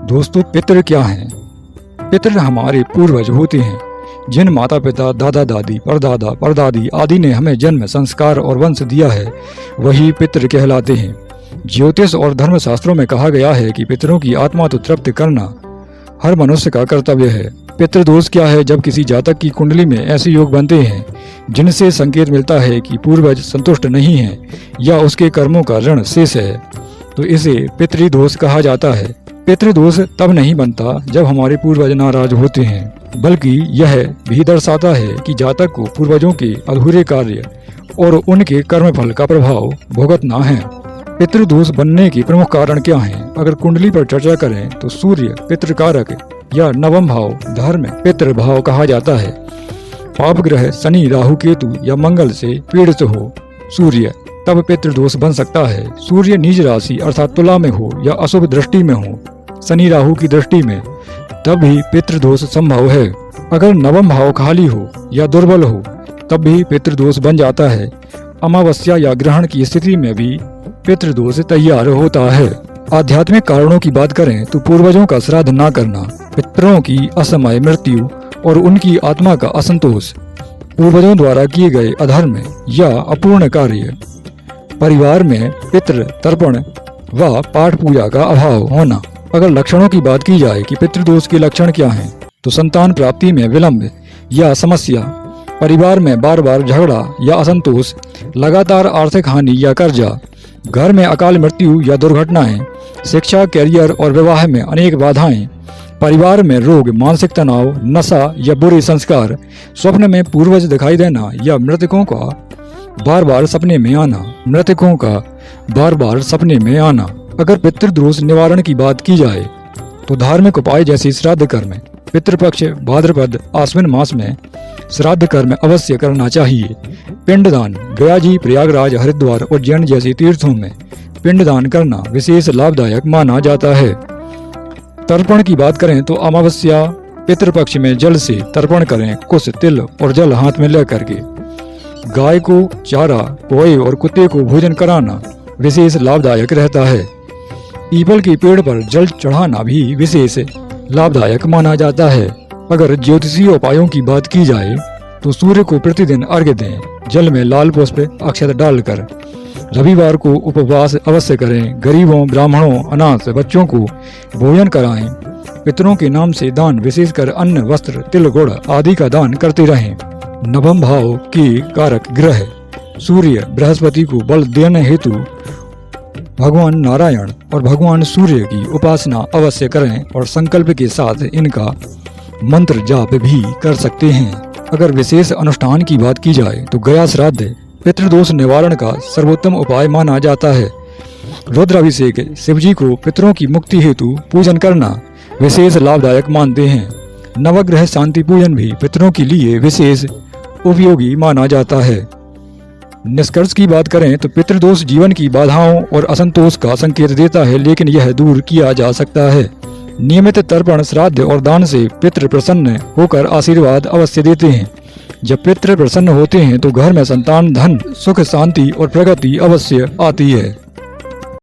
दोस्तों, पितृ क्या हैं? पितृ हमारे पूर्वज होते हैं, जिन माता पिता, दादा दादी, परदादा परदादी आदि ने हमें जन्म, संस्कार और वंश दिया है, वही पितृ कहलाते हैं। ज्योतिष और धर्मशास्त्रों में कहा गया है कि पितरों की आत्मा तो तृप्त करना हर मनुष्य का कर्तव्य है। पितृदोष क्या है? जब किसी जातक की कुंडली में ऐसे योग बनते हैं जिनसे संकेत मिलता है कि पूर्वज संतुष्ट नहीं है या उसके कर्मों का ऋण शेष है, तो इसे पितृदोष कहा जाता है। पितृदोष तब नहीं बनता जब हमारे पूर्वज नाराज होते हैं, बल्कि यह भी दर्शाता है कि जातक को पूर्वजों के अधूरे कार्य और उनके कर्मफल का प्रभाव भुगतना है। पितृदोष बनने के प्रमुख कारण क्या हैं? अगर कुंडली पर चर्चा करें तो सूर्य पितृकारक या नवम भाव धर्म पितृ भाव कहा जाता है। पाप ग्रह शनि, राहु, केतु या मंगल से पीड़ित हो सूर्य, तब पितृदोष बन सकता है। सूर्य नीच राशि अर्थात तुला में हो या अशुभ दृष्टि में हो, शनि राहु की दृष्टि में, तब भी पितृदोष संभव है। अगर नवम भाव खाली हो या दुर्बल हो, तब भी पितृदोष बन जाता है। अमावस्या या ग्रहण की स्थिति में भी पितृदोष तैयार होता है। आध्यात्मिक कारणों की बात करें तो पूर्वजों का श्राद्ध न करना, पितरों की असमय मृत्यु और उनकी आत्मा का असंतोष, पूर्वजों द्वारा किए गए अधर्म या अपूर्ण कार्य, परिवार में पितृ तर्पण व पाठ पूजा का अभाव होना। अगर लक्षणों की बात की जाए कि पितृदोष के लक्षण क्या हैं, तो संतान प्राप्ति में विलंब या समस्या, परिवार में बार बार झगड़ा या असंतोष, लगातार आर्थिक हानि या कर्जा, घर में अकाल मृत्यु या दुर्घटनाएं, शिक्षा, कैरियर और विवाह में अनेक बाधाएं, परिवार में रोग, मानसिक तनाव, नशा या बुरे संस्कार, स्वप्न में पूर्वज दिखाई देना या मृतकों का बार बार सपने में आना। अगर पितृदोष निवारण की बात की जाए तो धार्मिक उपाय जैसे श्राद्ध कर्म, पितृपक्ष भाद्रपद आश्विन मास में श्राद्ध कर्म अवश्य करना चाहिए। पिंडदान, गया जी, प्रयागराज, हरिद्वार, उज्जैन जैसे तीर्थों में पिंडदान करना विशेष लाभदायक माना जाता है। तर्पण की बात करें तो अमावस्या पितृपक्ष में जल से तर्पण करें। कुछ तिल और जल हाथ में लेकर के गाय को चारा, पोए और कुत्ते को भोजन कराना विशेष लाभदायक रहता है। पीपल के पेड़ पर जल चढ़ाना भी विशेष लाभदायक माना जाता है। अगर ज्योतिषीय उपायों की बात की जाए तो सूर्य को प्रतिदिन अर्घ्य दें, जल में लाल पुष्प अक्षत डालकर। रविवार को उपवास अवश्य करें। गरीबों, ब्राह्मणों, अनाथ बच्चों को भोजन कराएं। पितरों के नाम से दान, विशेषकर अन्न, वस्त्र, तिल, गुड़ आदि का दान करते रहें। नवम भाव के कारक ग्रह सूर्य, बृहस्पति को बल देने हेतु भगवान नारायण और भगवान सूर्य की उपासना अवश्य करें और संकल्प के साथ इनका मंत्र जाप भी कर सकते हैं। अगर विशेष अनुष्ठान की बात की जाए तो गया श्राद्ध पितृदोष निवारण का सर्वोत्तम उपाय माना जाता है। रुद्राभिषेक, शिवजी को पितरों की मुक्ति हेतु पूजन करना विशेष लाभदायक मानते हैं। नवग्रह शांति पूजन भी पितरों के लिए विशेष उपयोगी माना जाता है। निष्कर्ष की बात करें तो पितृदोष जीवन की बाधाओं और असंतोष का संकेत देता है, लेकिन यह दूर किया जा सकता है। नियमित तर्पण, श्राद्ध और दान से पितृ प्रसन्न होकर आशीर्वाद अवश्य देते हैं। जब पितृ प्रसन्न होते हैं तो घर में संतान, धन, सुख, शांति और प्रगति अवश्य आती है।